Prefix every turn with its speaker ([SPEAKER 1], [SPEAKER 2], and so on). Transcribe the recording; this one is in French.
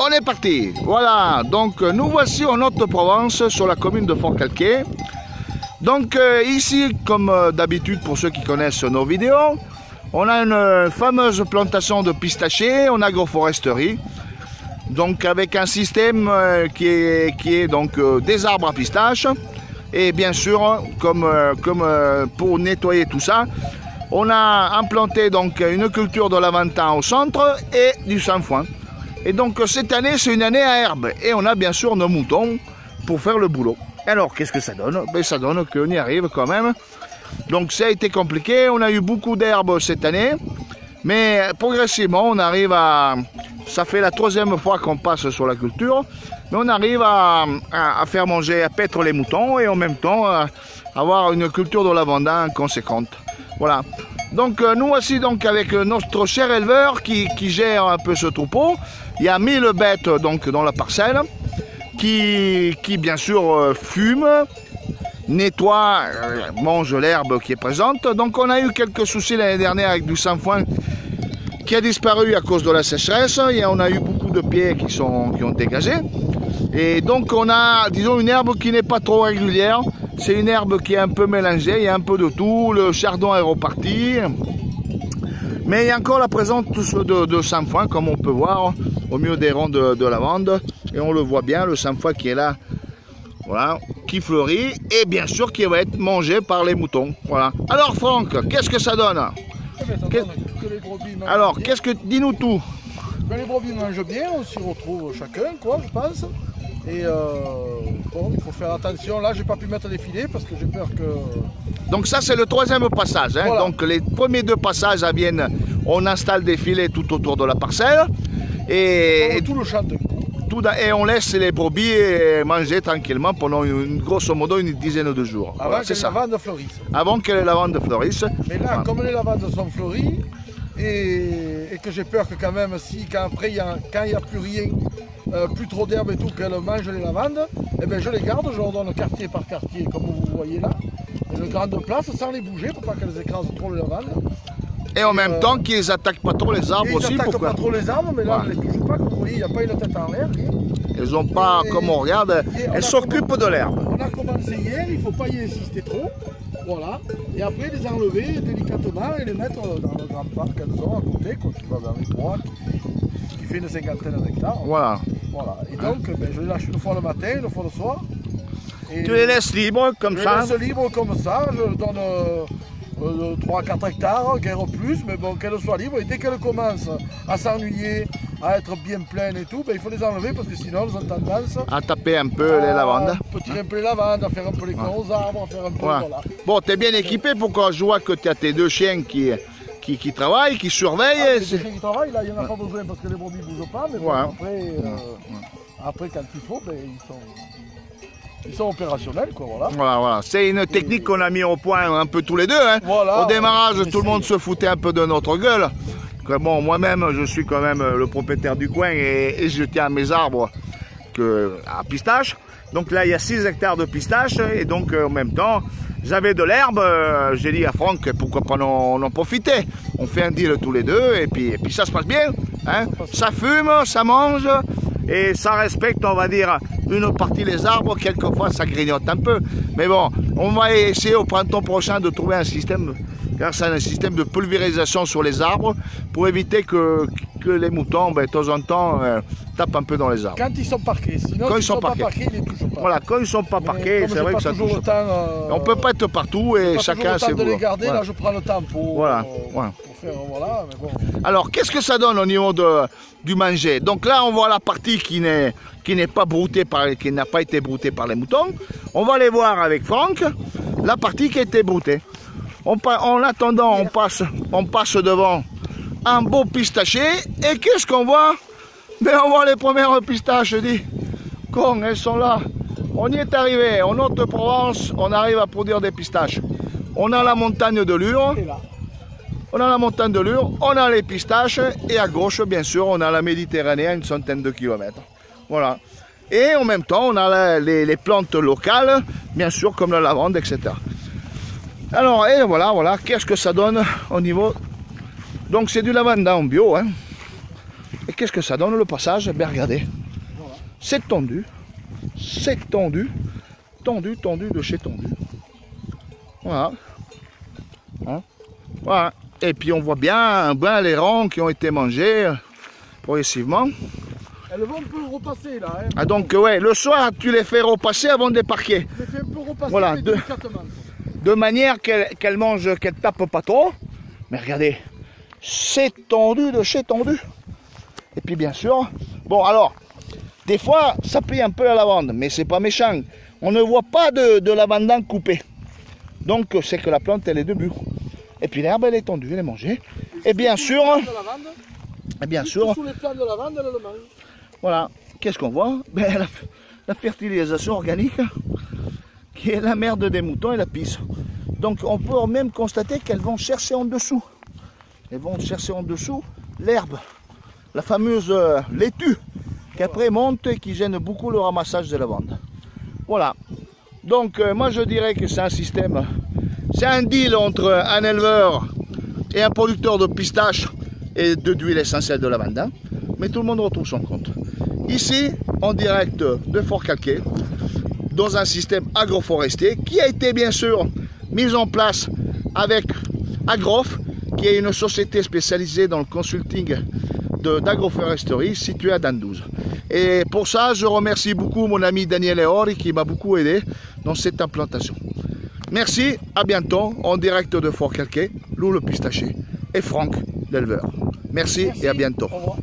[SPEAKER 1] on est parti. Voilà, donc nous voici en Haute-Provence, sur la commune de Forcalquier. Donc ici, comme d'habitude pour ceux qui connaissent nos vidéos, on a une fameuse plantation de pistachers en agroforesterie. Donc avec un système qui est donc des arbres à pistaches. Et bien sûr, comme pour nettoyer tout ça, on a implanté donc une culture de lavanda au centre et du sainfoin. Et donc cette année, c'est une année à herbe. Et on a bien sûr nos moutons pour faire le boulot. Alors, qu'est-ce que ça donne? Ben, ça donne qu'on y arrive quand même. Donc ça a été compliqué. On a eu beaucoup d'herbes cette année. Mais progressivement, on arrive à... Ça fait la 3e fois qu'on passe sur la culture. Mais on arrive à faire manger, à paître les moutons et en même temps avoir une culture de lavanda conséquente. Voilà. Donc nous voici donc avec notre cher éleveur qui gère un peu ce troupeau. Il y a 1000 bêtes donc dans la parcelle qui bien sûr fument, nettoient, mangent l'herbe qui est présente. Donc on a eu quelques soucis l'année dernière avec du sainfoin qui a disparu à cause de la sécheresse et on a eu beaucoup de pieds qui ont dégagé. Et donc on a, disons, une herbe qui n'est pas trop régulière. C'est une herbe qui est un peu mélangée, il y a un peu de tout. Le chardon est reparti. Mais il y a encore la présence de sainfoin, comme on peut voir, au milieu des rangs de lavande. Et on le voit bien, le sainfoin qui est là, voilà, qui fleurit. Et bien sûr qui va être mangé par les moutons. Voilà. Alors Franck, qu'est-ce que ça donne? Alors, qu'est-ce que... Dis-nous tout.
[SPEAKER 2] Ben, les brebis mangent bien, on s'y retrouve chacun, quoi, je pense. Et bon, il faut faire attention. Là, j'ai pas pu mettre les filets parce que j'ai peur que...
[SPEAKER 1] Donc ça, c'est le 3e passage. Hein. Voilà. Donc les premiers 2 passages viennent, on installe des filets tout autour de la parcelle. Et
[SPEAKER 2] tout le champ de coup.
[SPEAKER 1] Et on laisse les brebis manger tranquillement pendant grosso modo une dizaine de jours.
[SPEAKER 2] Avant voilà, que les lavandes fleurissent.
[SPEAKER 1] Avant que les lavandes fleurissent.
[SPEAKER 2] Mais là, voilà, comme les lavandes sont fleuries, et que j'ai peur que quand même, si quand il n'y a plus rien, plus trop d'herbe et tout, qu'elles mangent les lavandes, eh bien je les garde, je leur donne quartier par quartier, comme vous voyez là, une grande place sans les bouger pour pas qu'elles écrasent trop les lavandes.
[SPEAKER 1] Et en même temps qu'ils n'attaquent pas trop les arbres aussi.
[SPEAKER 2] Ils n'attaquent pas trop les arbres, mais là on ne les touche pas, comme vous voyez, il n'y a pas une tête en l'air.
[SPEAKER 1] Elles n'ont pas, comme on regarde, elles s'occupent de l'herbe.
[SPEAKER 2] On a commencé hier, il ne faut pas y insister trop. Voilà. Et après les enlever délicatement et les mettre dans le grand parc qu'elles ont à côté, quoi, qui va vers les 3, qui fait une 50aine d'hectares.
[SPEAKER 1] Voilà.
[SPEAKER 2] Voilà. Et donc ben, je les lâche une fois le matin, une fois le soir. Et
[SPEAKER 1] tu les laisses libres comme ça?
[SPEAKER 2] Je les laisse libres comme ça, je leur donne 3-4 hectares, guère plus, mais bon, qu'elles soient libres. Et dès qu'elles commencent à s'ennuyer, à être bien pleines et tout, ben, il faut les enlever parce que sinon elles ont tendance
[SPEAKER 1] à taper un peu les lavandes.
[SPEAKER 2] À tirer un peu les lavandes, à faire un peu les coins aux arbres, à faire un peu.
[SPEAKER 1] Voilà. Voilà. Bon, tu es bien équipé pour quand je vois que tu as tes 2 chiens qui travaillent, qui surveillent.
[SPEAKER 2] Ah, les chiens qui travaillent, là, il n'y en a pas besoin parce que les brebis ne bougent pas, mais bon, après, quand il faut, ben, ils sont opérationnels, quoi, voilà.
[SPEAKER 1] Voilà. C'est une technique qu'on a mis au point un peu tous les deux. Hein. Voilà, au démarrage, tout le monde se foutait un peu de notre gueule. Bon, moi-même, je suis quand même le propriétaire du coin et je tiens mes arbres à pistaches. Donc là, il y a 6 hectares de pistaches et donc en même temps, j'avais de l'herbe. J'ai dit à Franck, pourquoi pas en profiter. On fait un deal tous les deux et puis ça se passe bien. Hein. Ça fume, ça mange. Et ça respecte, on va dire, une partie des arbres. Quelquefois, ça grignote un peu. Mais bon, on va essayer au printemps prochain de trouver un système, grâce à un système de pulvérisation sur les arbres, pour éviter que les moutons, ben, de temps en temps, tapent un peu dans les arbres.
[SPEAKER 2] Quand ils sont parqués. Sinon, quand ils sont pas parqués, ils ne les touchent pas.
[SPEAKER 1] Voilà, quand ils ne sont pas parqués, c'est vrai que ça touche. On ne peut pas être partout et chacun ses
[SPEAKER 2] de les garder, voilà. Là, je prends le temps pour...
[SPEAKER 1] Voilà.
[SPEAKER 2] Voilà, mais bon.
[SPEAKER 1] Alors, qu'est-ce que ça donne au niveau du manger? Donc là, on voit la partie qui n'est pas broutée qui n'a pas été broutée par les moutons. On va aller voir avec Franck la partie qui a été broutée. En attendant, on passe devant un beau pistachier. Et qu'est-ce qu'on voit? Ben, on voit les premières pistaches. Je dis, con, elles sont là. On y est arrivé. En Haute-Provence, on arrive à produire des pistaches. On a la montagne de Lure. On a la montagne de Lure, on a les pistaches et à gauche, bien sûr, on a la Méditerranée à une centaine de kilomètres. Voilà. Et en même temps, on a les plantes locales, bien sûr, comme la lavande, etc. Alors, et voilà, qu'est-ce que ça donne au niveau... Donc, c'est du lavanda en bio. Hein. Et Et qu'est-ce que ça donne le passage? Ben regardez,
[SPEAKER 2] Voilà.
[SPEAKER 1] c'est tendu, tendu de chez tendu. Voilà. Hein? Voilà. Et puis on voit bien les ronds qui ont été mangés progressivement.
[SPEAKER 2] Elles vont un peu repasser là. Hein.
[SPEAKER 1] Ah donc ouais, le soir tu les fais repasser avant de les parquer.
[SPEAKER 2] Je les fais un peu repasser,
[SPEAKER 1] Voilà,
[SPEAKER 2] mais délicatement.
[SPEAKER 1] De manière qu'elles mangent, qu'elles tapent pas trop. Mais regardez, c'est tendu de chez tendu. Et puis bien sûr, bon alors, des fois ça plie un peu la lavande, mais c'est pas méchant. On ne voit pas de lavandin coupé. Donc c'est que la plante elle est debout. Et puis l'herbe elle est tendue, elle est mangée. Et bien sûr,
[SPEAKER 2] Sous les plants de lavande, elle le mange.
[SPEAKER 1] Voilà, qu'est-ce qu'on voit? Ben, la fertilisation organique, qui est la merde des moutons et la pisse. Donc on peut même constater qu'elles vont chercher en dessous. Elles vont chercher en dessous l'herbe, la fameuse laitue, qui après monte et qui gêne beaucoup le ramassage de lavande. Voilà. Donc moi je dirais que c'est un système, c'est un deal entre un éleveur et un producteur de pistaches et d'huile essentielle de lavande. Hein. Mais tout le monde retrouve son compte. Ici, en direct de Fort-Calquier, dans un système agroforestier qui a été bien sûr mis en place avec Agrof, qui est une société spécialisée dans le consulting d'agroforesterie située à Dandouze. Et pour ça, je remercie beaucoup mon ami Daniel Eori qui m'a beaucoup aidé dans cette implantation. Merci, à bientôt en direct de Fort-Calquier, Lou le pistachier et Franck l'éleveur. Merci et à bientôt.
[SPEAKER 2] Au revoir.